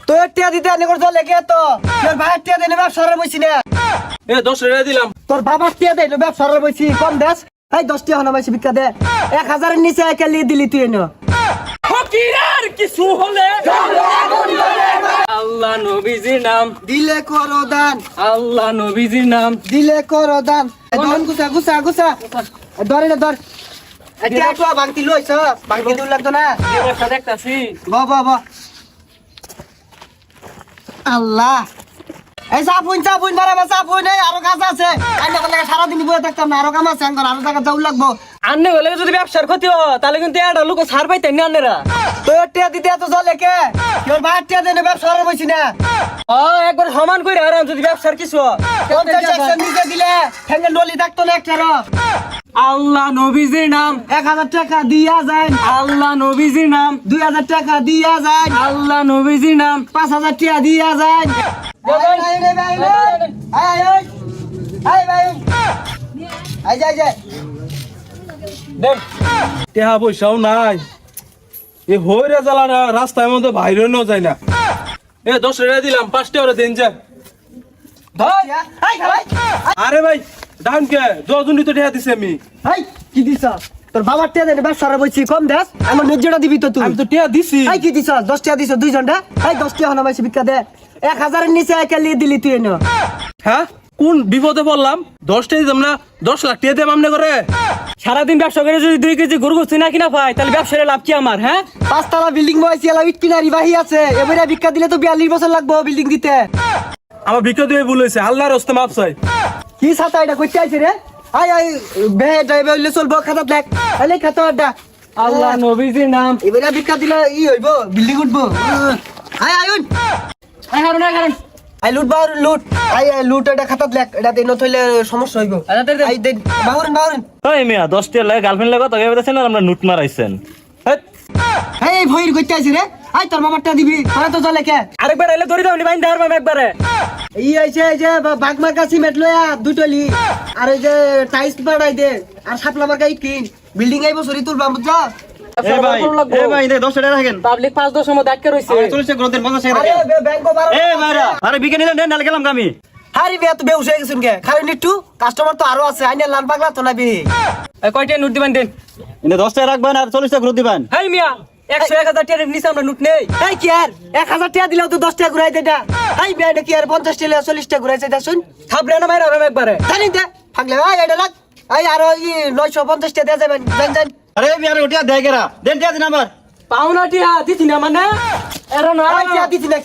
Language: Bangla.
তোর টিয়া দিতে আনে করে চলে কে তো তোর ভাইয়ের টিয়া দিলে ব্যবসারে বইছি না এ 10 টাকা দিলাম। তোর বাবার টিয়া দিলে ব্যবসারে বইছি কম দেশ এই 10 টিয়া হনা বইছি ভিক্ষা দে 1000 এর নিচে একালি দিলি তুই এনো ফকিরের কিছু হলে আল্লাহ নবীজির নাম, দিলে করো দান আল্লাহ নবীজির নাম। দিলে করো দান দন গুছা গুছা গুছা ধরে না ধর টিয়া তো ভাঙতি লইছ ভাঙতি দূর লাগতো না ব্যবসা দেখতাছি। বাবা আল্লাহ এই চাপুন বাড়াবা চাপুন এই আরো কাজ আছে আইনা বলে সারাদিন বয়ে থাকতাম না আরো কাম আছে আঙ্গর আরো টাকা যাও লাগবো আন্নে হলে যদি ব্যবসার ক্ষতি হয় তাহলে কিন্তু এটা লোক ছাড় পাইতেন না আন্নেরা। তোর টিয়া দিতে এত চলে কে তোর ভাইয়ের টিয়া দেনে ব্যবসা করে বসি না একবার সমান করে আর যদি ব্যবসার কিছু হয়। 50 নিচে দিলে ঠেঙ্গে নলি থাকতো না একটার আল্লাহ নবীজির নাম, 1000 টাকা দিয়া যায় আল্লাহ নবীজির নাম, 2000 টাকা দিয়া যায় আল্লাহ নবীজির নাম। 5000 টাকা দিয়া যায় টেহা পয়সাও নাই এ হইরে জ্বালা রাস্তার মধ্যে বাইরে ন যায় না। এ 10 টাকা দিলাম 5 টাকা দেন যা। আরে ভাই ডান কে 10 জন তো টেহা দিছি আমি। কি দিছ তোর বাবার টিয়া দেনে ব্যবসা করে বসি কম দেশ আমার নিজটা দিবি তো তুই আমি তো টেহা দিছি। কি দিছ 10 টাকা দিছ 2 জনটা 10 টাকা হনা মাইছি ভিক্ষা দে 1000 এর নিচে একালি দিলি তুই এনো হ্যাঁ কোন বিপদে পড়লাম 10 টাকা দিলাম না 10 লাখ টাকা দেব আমনে করে। সারাদিন ব্যবসা করে যদি 2 কেজি গরু গোস্ত না কিনা পাই তাহলে ব্যবসার লাভ কি আমার? হ্যাঁ, 5 তলা বিল্ডিং বইছি এলা ইট পিনারি বাহি আছে এবারে ভিক্ষা দিলে তো 42 বছর লাগবে বিল্ডিং দিতে আমার ভিক্ষা দিয়ে ভুল হয়েছে আল্লাহর হস্তে মাপ চাই। কি ছাতা এটা কইতে আইছে রে বে ড্রাইভার হইলে চলবো খাতা দেখ আলে খাতা আড্ডা আল্লাহ নবীজির নাম। এবারে ভিক্ষা দিলে হইবো বিল্ডিং উঠবো আয়ুন লুট লুট এটা খাতা দেখ এটা দেন থইলে সমস্যা হইবো দেন বাহুরেন ওই মিয়া 10 টাকা লাগে গার্লফ্রেন্ড লাগা তোকে বলতেছেন আর আমরা নুট মারাইছেন। এই ভইর কইতে আইছে রে তোর মামারটা দিবি তোরা তো চলে কে আরেকবার এলে ধরে দাও নি বাইন দেওয়ার একবারে। আইছে এই যে বাগমার্কা সিমেন্ট লয়া দুটলি আর এই যে টাইলস বাড়াই দে আর সাপলা মার্কা কিন বিল্ডিং আইবো সরি তুলবা বুঝছা এ ভাই 10 টাকা রাখেন। পাবলিক 5-10 সময় ডাক্তার হইছে। 40 টাকা গ্রন্থের 50 টাকা আরে রাখেন। ব্যাংকো বারো এ ভাইরা আরে বিকে নিলেন দেন নালে গেলাম আমি। হারি বে তো বেউস হয়ে গেছুন কে খালি নিট্টু কাস্টমার তো আরো আছে আইনা লাল পাগলা তো না বে কয়টা নোট দিবেন দেন? ইনে 10 টাকা রাখবেন আর 40 টাকা গ্রন্থ দিবেন। হেই মিয়া 100-1000 টাকার নিচে আমরা নোট নেই। এই কি আর 1000 টাকা দিলেও তো 10 টাকা ঘুরাই দে এটা এই বে এটা কি আর 50 টাকা 40 টাকা ঘুরাইছে এটা শুন থাপড়ে না মাইরা হবে একবারে। জানি দে পাগলা এটা লাগ এই আর ওই 950 টাকা দেয়া যাবেন জান আরে মিয়া ওটা দেয় গেরা দেন দিয়া দিন আবার। পাওনা টিয়া দিছি না মানে এরা না আই টিয়া দিছি না